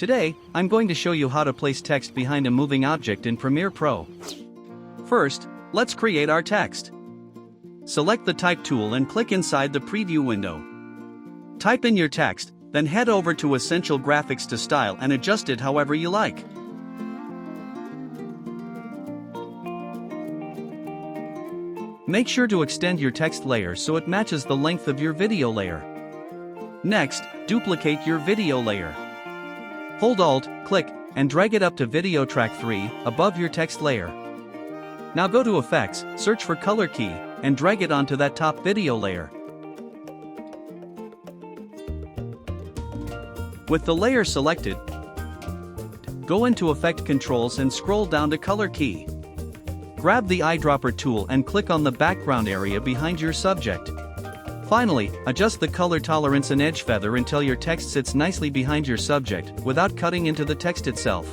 Today, I'm going to show you how to place text behind a moving object in Premiere Pro. First, let's create our text. Select the Type tool and click inside the preview window. Type in your text, then head over to Essential Graphics to style and adjust it however you like. Make sure to extend your text layer so it matches the length of your video layer. Next, duplicate your video layer. Hold Alt, click, and drag it up to Video Track 3, above your text layer. Now go to Effects, search for Color Key, and drag it onto that top video layer. With the layer selected, go into Effect Controls and scroll down to Color Key. Grab the eyedropper tool and click on the background area behind your subject. Finally, adjust the color tolerance and edge feather until your text sits nicely behind your subject, without cutting into the text itself.